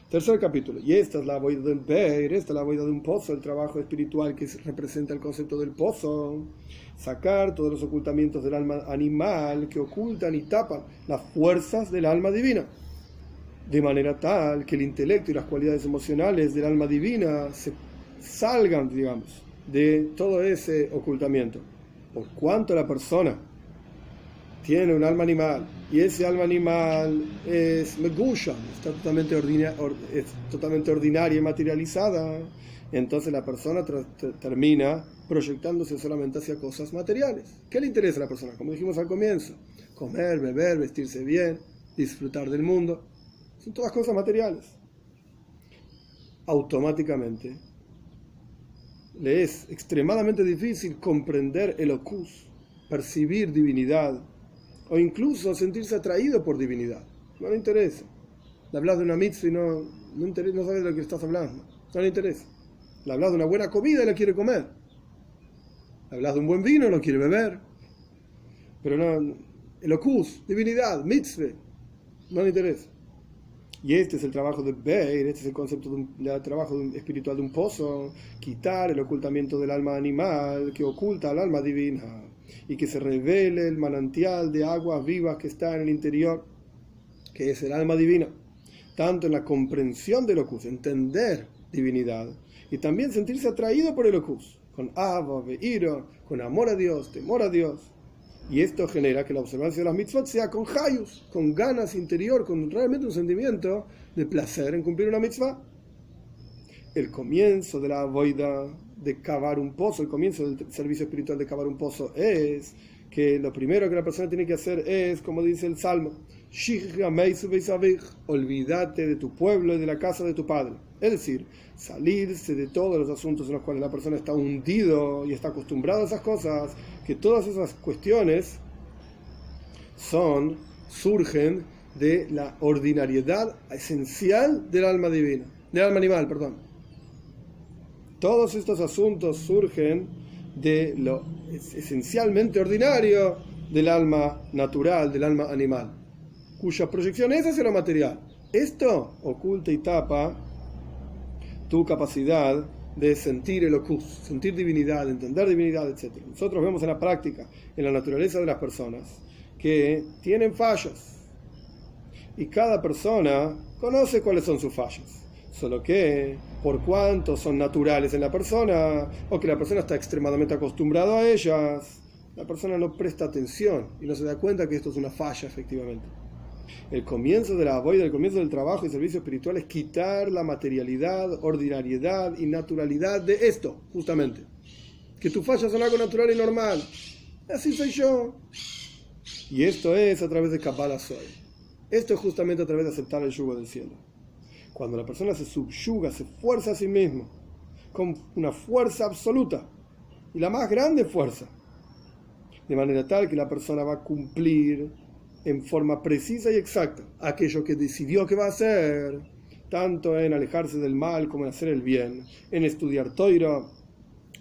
[SPEAKER 1] Tercer capítulo, y esta es la avoida del Be'er, esta es la avoida de un pozo, el trabajo espiritual que representa el concepto del pozo, sacar todos los ocultamientos del alma animal que ocultan y tapan las fuerzas del alma divina, de manera tal que el intelecto y las cualidades emocionales del alma divina se salgan, digamos, de todo ese ocultamiento. Por cuanto la persona tiene un alma animal y ese alma animal es megusha, está totalmente ordinaria y materializada, entonces la persona termina proyectándose solamente hacia cosas materiales. ¿Qué le interesa a la persona? Como dijimos al comienzo, comer, beber, vestirse bien, disfrutar del mundo. son todas cosas materiales. Automáticamente le es extremadamente difícil comprender el Elokus, percibir divinidad, o incluso sentirse atraído por divinidad. No le interesa. Le hablas de una mitzvah y no sabe de lo que estás hablando. No le interesa. Le hablas de una buena comida y la quiere comer. Le hablas de un buen vino y lo quiere beber. Pero no, Elokus, divinidad, mitzvah, no le interesa. Y este es el trabajo de Beir, este es el concepto del trabajo espiritual de un pozo, quitar el ocultamiento del alma animal que oculta al alma divina y que se revele el manantial de aguas vivas que está en el interior, que es el alma divina, tanto en la comprensión del Elokus, entender divinidad, y también sentirse atraído por el Elokus, con ava, veiro, con amor a Dios, temor a Dios. Y esto genera que la observancia de las mitzvot sea con hayus, con ganas interior, con realmente un sentimiento de placer en cumplir una mitzvah. El comienzo de la avoida de cavar un pozo, el comienzo del servicio espiritual de cavar un pozo es que lo primero que la persona tiene que hacer es, como dice el Salmo, olvídate de tu pueblo y de la casa de tu padre. Es decir, salirse de todos los asuntos en los cuales la persona está hundido y está acostumbrado a esas cosas, que todas esas cuestiones surgen de la ordinariedad esencial del alma divina, del alma animal, perdón. Todos estos asuntos surgen de lo esencialmente ordinario del alma natural, del alma animal, cuya proyección es hacia lo material. Esto oculta y tapa tu capacidad de sentir el Elokus, sentir divinidad, entender divinidad, etc. Nosotros vemos en la práctica, en la naturaleza de las personas, que tienen fallas. Y cada persona conoce cuáles son sus fallas. Solo que, por cuanto son naturales en la persona, o que la persona está extremadamente acostumbrada a ellas, la persona no presta atención y no se da cuenta que esto es una falla, efectivamente. El comienzo de la avoida, el comienzo del trabajo y servicio espiritual es quitar la materialidad, ordinariedad y naturalidad de esto, justamente. Que tu falla son algo natural y normal. Así soy yo. Y esto es a través de Kabbalah Soy. Esto es justamente a través de aceptar el yugo del cielo. Cuando la persona se subyuga, se fuerza a sí mismo, con una fuerza absoluta, y la más grande fuerza, de manera tal que la persona va a cumplir en forma precisa y exacta aquello que decidió que va a hacer, tanto en alejarse del mal como en hacer el bien, en estudiar Toira,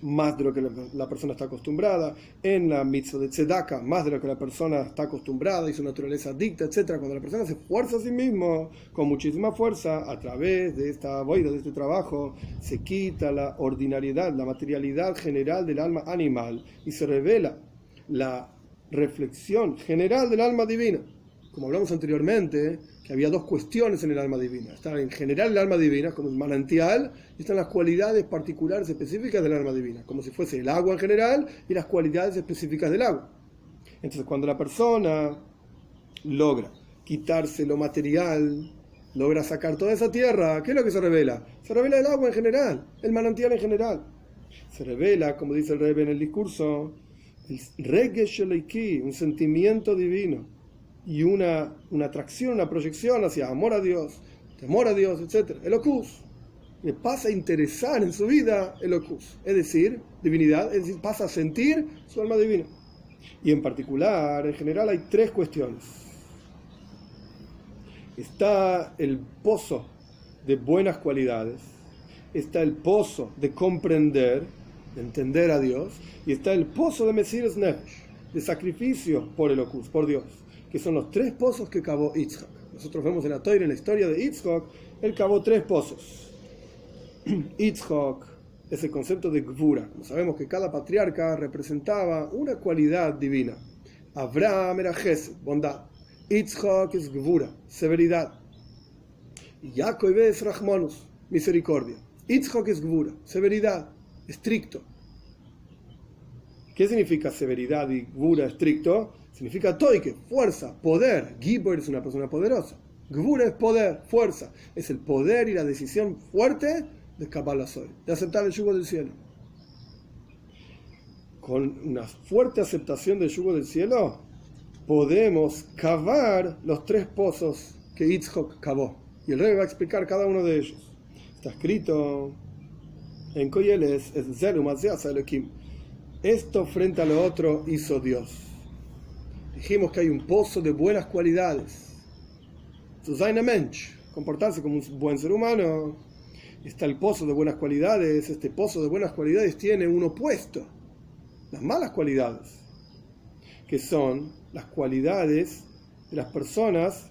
[SPEAKER 1] más de lo que la persona está acostumbrada, en la mitzvah de tzedaka, más de lo que la persona está acostumbrada y su naturaleza dicta, etc. Cuando la persona se esfuerza a sí mismo, con muchísima fuerza, a través de esta avoida, de este trabajo, se quita la ordinariedad, la materialidad general del alma animal y se revela la reflexión general del alma divina. Como hablamos anteriormente, que había dos cuestiones en el alma divina. Está en general el alma divina, como el manantial, y están las cualidades particulares específicas del alma divina, como si fuese el agua en general y las cualidades específicas del agua. Entonces, cuando la persona logra quitarse lo material, logra sacar toda esa tierra, ¿qué es lo que se revela? Se revela el agua en general, el manantial en general. Se revela, como dice el Rebbe en el discurso, el Regesh Eloiki, un sentimiento divino y una atracción, una proyección hacia amor a Dios, temor a Dios, etc. Elokus. Le pasa a interesar en su vida Elokus, es decir, divinidad, es decir, pasa a sentir su alma divina. Y en particular, en general, hay tres cuestiones. Está el pozo de buenas cualidades, está el pozo de comprender, de entender a Dios, y está el pozo de Mesiras Nefesh, de sacrificio por Elokus, por Dios, que son los tres pozos que cavó Yitzhak. Nosotros vemos en la Torá, en la historia de Yitzhak, él cavó tres pozos. Yitzhak es el concepto de Gvura. Como sabemos que cada patriarca representaba una cualidad divina. Abraham era Gesed, bondad. Yitzhak es Gvura, severidad. Y Jacob es Rachmanus, misericordia. Yitzhak es Gvura, severidad, estricto. ¿Qué significa severidad y Gvura, estricto? Significa toike, fuerza, poder. Gibor es una persona poderosa. Gvura es poder, fuerza. Es el poder y la decisión fuerte de Kabbalah Soy, de aceptar el yugo del cielo. Con una fuerte aceptación del yugo del cielo, podemos cavar los tres pozos que Yitzhak cavó. Y el Rebbe va a explicar cada uno de ellos. Está escrito en Koyeles, es Zelum Azias Elohim. Esto frente a lo otro hizo Dios. Dijimos que hay un pozo de buenas cualidades. Zu sein Mensch, comportarse como un buen ser humano. Está el pozo de buenas cualidades. Este pozo de buenas cualidades tiene un opuesto, las malas cualidades, que son las cualidades de las personas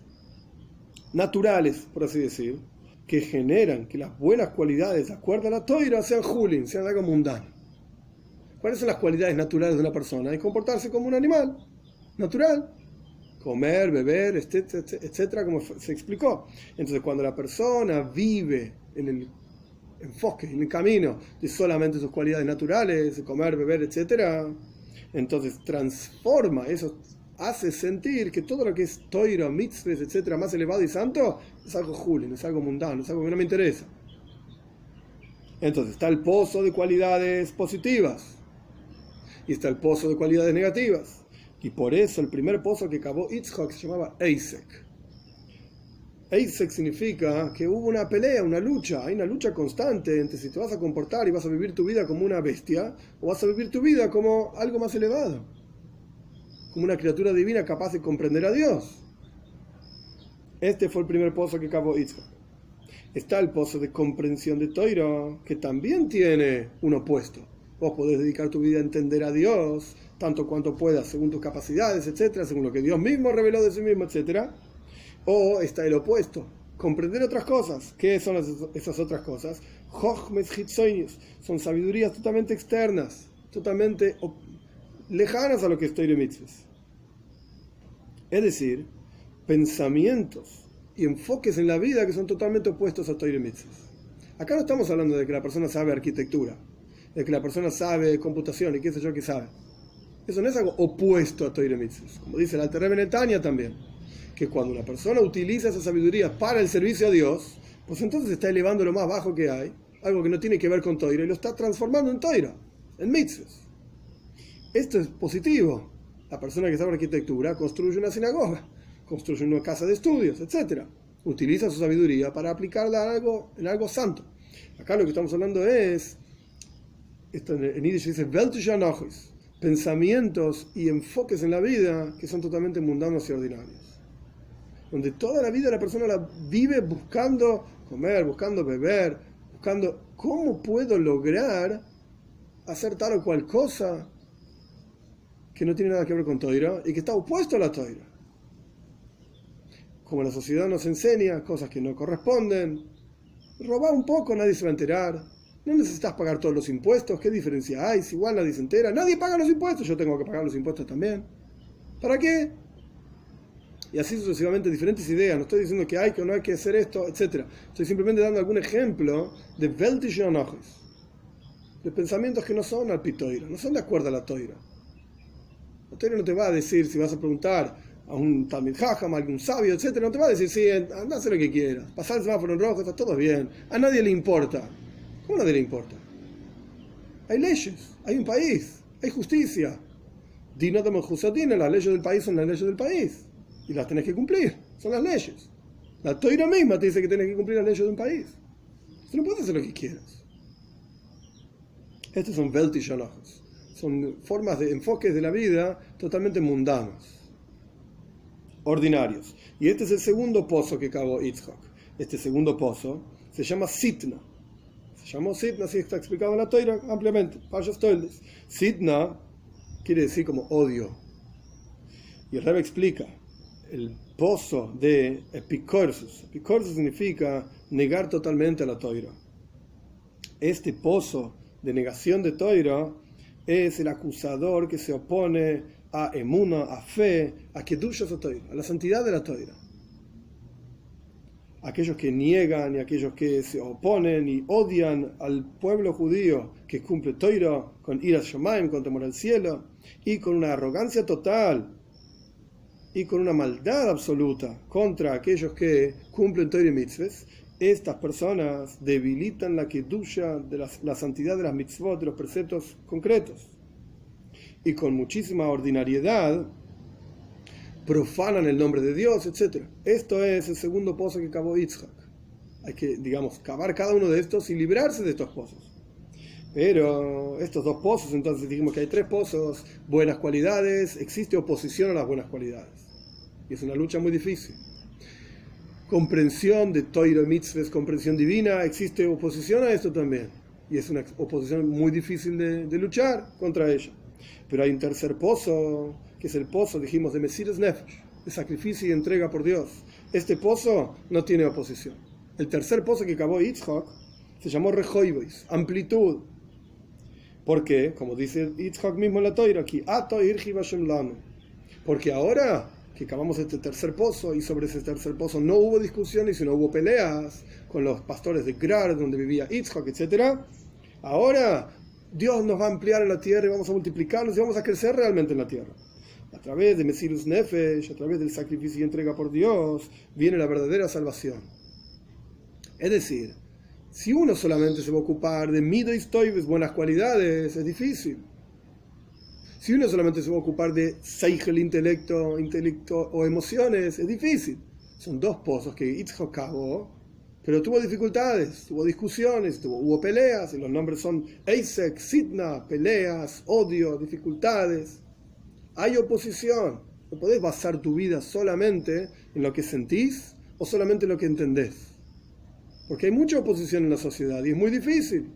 [SPEAKER 1] naturales, por así decir, que generan que las buenas cualidades, de acuerdo a la Toira, sean julin, sean algo mundano. ¿Cuáles son las cualidades naturales de una persona? Es comportarse como un animal natural. Comer, beber, etcétera, como se explicó. Entonces, cuando la persona vive en el enfoque, en el camino de solamente sus cualidades naturales, de comer, beber, etcétera, entonces transforma eso, hace sentir que todo lo que es toira, mitzvahs, etcétera, más elevado y santo, es algo julin, es algo mundano, es algo que no me interesa. Entonces, está el pozo de cualidades positivas y está el pozo de cualidades negativas. Y por eso el primer pozo que cavó Yitzhak se llamaba Eisek. Eisek significa que hubo una pelea, una lucha, hay una lucha constante entre si te vas a comportar y vas a vivir tu vida como una bestia o vas a vivir tu vida como algo más elevado, como una criatura divina capaz de comprender a Dios. Este fue el primer pozo que cavó Yitzhak. Está el pozo de comprensión de Toira, que también tiene un opuesto. Vos podés dedicar tu vida a entender a Dios tanto cuanto puedas, según tus capacidades, etcétera, según lo que Dios mismo reveló de sí mismo, etcétera. O está el opuesto, comprender otras cosas. ¿Qué son esas otras cosas? Chochmes hitzoinius, son sabidurías totalmente externas, totalmente lejanas a lo que es Toira Mitzvahs. Es decir, pensamientos y enfoques en la vida que son totalmente opuestos a Toira Mitzvahs. Acá no estamos hablando de que la persona sabe arquitectura, de que la persona sabe computación y qué sé yo que sabe. Eso no es algo opuesto a Toira Mitzvahs. Como dice el Alter Rebbe Netanya también, que cuando una persona utiliza esa sabiduría para el servicio a Dios, pues entonces está elevando lo más bajo que hay, algo que no tiene que ver con Toira, y lo está transformando en Toira, en Mitzvahs. Esto es positivo. La persona que sabe arquitectura construye una sinagoga, construye una casa de estudios, etc. Utiliza su sabiduría para aplicarla en algo santo. Acá lo que estamos hablando es, esto en Yiddish dice, weltliche Anochis, pensamientos y enfoques en la vida que son totalmente mundanos y ordinarios. Donde toda la vida la persona la vive buscando comer, buscando beber, buscando cómo puedo lograr hacer tal o cual cosa que no tiene nada que ver con Toira y que está opuesto a la Toira. Como la sociedad nos enseña cosas que no corresponden, roba un poco, nadie se va a enterar. No necesitas pagar todos los impuestos. ¿Qué diferencia hay? Si igual nadie se entera. Nadie paga los impuestos. Yo tengo que pagar los impuestos también. ¿Para qué? Y así sucesivamente diferentes ideas. No estoy diciendo que hay que o no hay que hacer esto, etc. Estoy simplemente dando algún ejemplo de weltliche Anochis, de pensamientos que no son al pitoira, no son de acuerdo a la toira. La toira no te va a decir, si vas a preguntar a un Talmid Jajam, a algún sabio, etc., no te va a decir, sí, anda a hacer lo que quieras. Pasar el semáforo en rojo, está todo bien. A nadie le importa. ¿Cómo a nadie le importa? Hay leyes, hay un país, hay justicia. Dino de Menjusatina, las leyes del país son las leyes del país. Y las tenés que cumplir, son las leyes. La Toira misma te dice que tenés que cumplir las leyes de un país. Tú no puedes hacer lo que quieras. Estos son weltliche Anochis. Son formas de enfoques de la vida totalmente mundanos, ordinarios. Y este es el segundo pozo que cavó Yitzhak. Este segundo pozo se llama Sitna. Se llamó Sitna, así está explicado en la Toira ampliamente. Payas Toldes. Sitna quiere decir como odio. Y el Rebbe explica el pozo de epicorsus. Epicorsus significa negar totalmente a la Toira. Este pozo de negación de Toira es el acusador que se opone a emuna, a fe, a kedushas a Toira, a la santidad de la Toira. Aquellos que niegan y aquellos que se oponen y odian al pueblo judío que cumple Toira con iras shomayim, con temor al cielo, y con una arrogancia total y con una maldad absoluta contra aquellos que cumplen Toira y mitzvahs, estas personas debilitan la kedusha de la santidad de las mitzvot, de los preceptos concretos, y con muchísima ordinariedad profanan el nombre de Dios, etc. Esto es el segundo pozo que cavó Yitzhak. Hay que, digamos, cavar cada uno de estos y librarse de estos pozos. Pero estos dos pozos, entonces dijimos que hay tres pozos, buenas cualidades, existe oposición a las buenas cualidades. Y es una lucha muy difícil. Comprensión de Toiro Mitzvahs, comprensión divina, existe oposición a esto también. Y es una oposición muy difícil de luchar contra ella. Pero hay un tercer pozo, que es el pozo, dijimos, de Mesiras Nefesh, de sacrificio y entrega por Dios. Este pozo no tiene oposición. El tercer pozo que cavó Yitzhak se llamó Rejoibois, amplitud. ¿Por qué? Como dice Yitzhak mismo en la Toira, aquí, porque ahora que cavamos este tercer pozo, y sobre ese tercer pozo no hubo discusiones, sino hubo peleas con los pastores de Grar, donde vivía Yitzhak, etc. Ahora Dios nos va a ampliar en la tierra y vamos a multiplicarnos y vamos a crecer realmente en la tierra. A través de Mesirus Nefesh, a través del sacrificio y entrega por Dios, viene la verdadera salvación. Es decir, si uno solamente se va a ocupar de midos toives, buenas cualidades, es difícil. Si uno solamente se va a ocupar de seichel, intelecto o emociones, es difícil. Son dos pozos que Yitzhak cavó, pero tuvo dificultades, tuvo discusiones, hubo peleas, y los nombres son Eisek, Sidna, peleas, odio, dificultades. Hay oposición. No podés basar tu vida solamente en lo que sentís o solamente en lo que entendés. Porque hay mucha oposición en la sociedad y es muy difícil.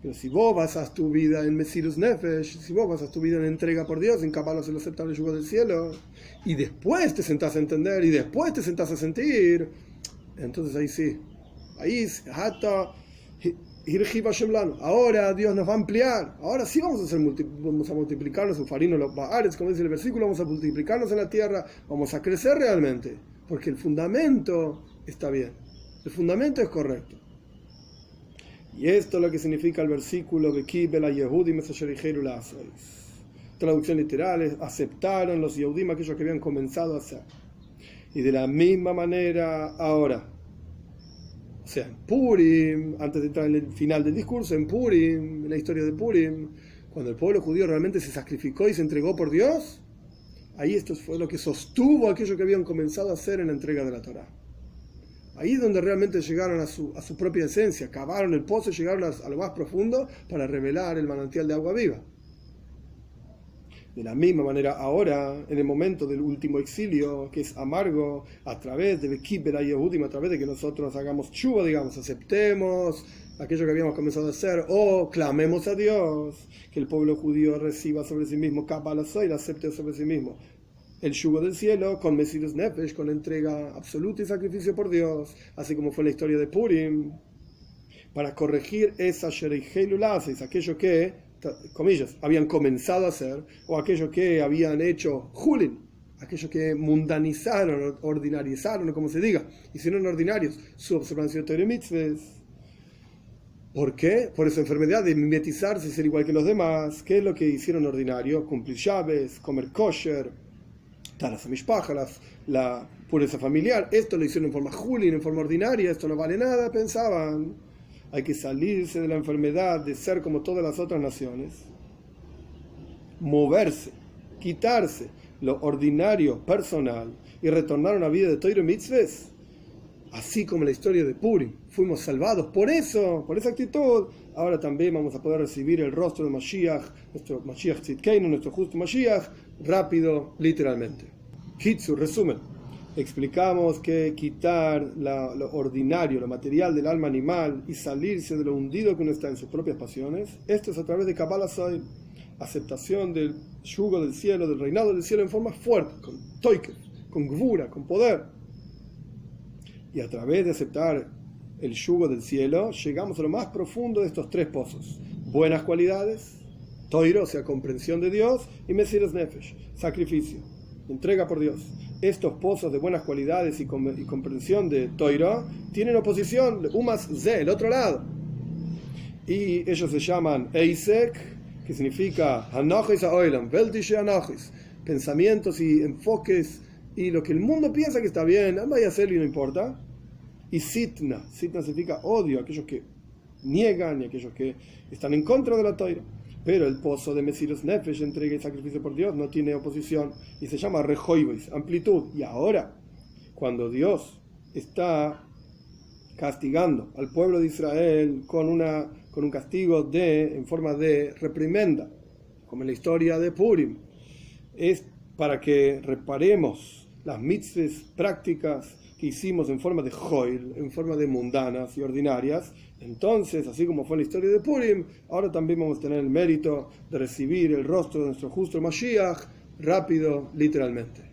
[SPEAKER 1] Pero si vos basas tu vida en Mesirus Nefesh, si vos basas tu vida en entrega por Dios, en capaz de aceptar el yugo del cielo, y después te sentás a entender y después te sentás a sentir, entonces ahí sí. Ahí ahora Dios nos va a ampliar. Ahora sí vamos a multiplicarnos en farino los baares, como dice el versículo, vamos a multiplicarnos en la tierra, vamos a crecer realmente, porque el fundamento está bien. El fundamento es correcto. Y esto es lo que significa el versículo traducción literal es: aceptaron los Yehudim aquellos que habían comenzado a hacer. Y de la misma manera ahora, o sea, en Purim, antes de entrar en el final del discurso, en Purim, en la historia de Purim, cuando el pueblo judío realmente se sacrificó y se entregó por Dios, ahí esto fue lo que sostuvo aquello que habían comenzado a hacer en la entrega de la Torá. Ahí es donde realmente llegaron a su propia esencia, cavaron el pozo y llegaron a lo más profundo para revelar el manantial de agua viva. De la misma manera ahora, en el momento del último exilio, que es amargo, a través de Bekibel Yehudim, a través de que nosotros hagamos chuva, digamos, aceptemos aquello que habíamos comenzado a hacer, o clamemos a Dios, que el pueblo judío reciba sobre sí mismo, Kabbalah Soy, acepte sobre sí mismo el yugo del cielo, con Mesirus Nefesh, con entrega absoluta y sacrificio por Dios, así como fue la historia de Purim, para corregir esa Shereiheilulasis, aquello que, comillas, habían comenzado a hacer, o aquello que habían hecho Julin, aquello que mundanizaron, ordinarizaron, o como se diga, hicieron ordinarios su observancia de Torah Mitzvahs. ¿Por qué? Por esa enfermedad de mimetizarse y ser igual que los demás. ¿Qué es lo que hicieron ordinario? Cumplir llaves, comer kosher, la pureza familiar. Esto lo hicieron en forma julin, en forma ordinaria, esto no vale nada, pensaban. Hay que salirse de la enfermedad de ser como todas las otras naciones, moverse, quitarse lo ordinario, personal, y retornar a una vida de Torah Mitzvahs, así como la historia de Purim. Fuimos salvados por eso, por esa actitud. Ahora también vamos a poder recibir el rostro de Mashiach, nuestro Mashiach Tzidkeinu, nuestro justo Mashiach, rápido, literalmente. Kitsu, resumen. Explicamos que quitar lo ordinario, lo material del alma animal y salirse de lo hundido que uno está en sus propias pasiones, esto es a través de Kabbalah Soy, aceptación del yugo del cielo, del reinado del cielo en forma fuerte, con toike, con gvura, con poder. Y a través de aceptar el yugo del cielo, llegamos a lo más profundo de estos tres pozos: buenas cualidades, toiro, o sea, comprensión de Dios, y Mesirus Nefesh, sacrificio, entrega por Dios. Estos pozos de buenas cualidades y comprensión de toiro tienen oposición, umas ze, el otro lado. Y ellos se llaman Eisek, que significa Hanochis Haolam, Weltische Hanochis, pensamientos y enfoques y lo que el mundo piensa que está bien, vaya a hacerlo y no importa. Y Sitna significa odio, aquellos que niegan y aquellos que están en contra de la Torah. Pero el pozo de Mesirus Nefesh, entrega y sacrificio por Dios, no tiene oposición y se llama Rejoibois, amplitud. Y ahora, cuando Dios está castigando al pueblo de Israel con un castigo en forma de reprimenda, como en la historia de Purim, es para que reparemos las mitzvahs prácticas que hicimos en forma de joil, en forma de mundanas y ordinarias. Entonces, así como fue en la historia de Purim, ahora también vamos a tener el mérito de recibir el rostro de nuestro justo Mashiach rápido, literalmente.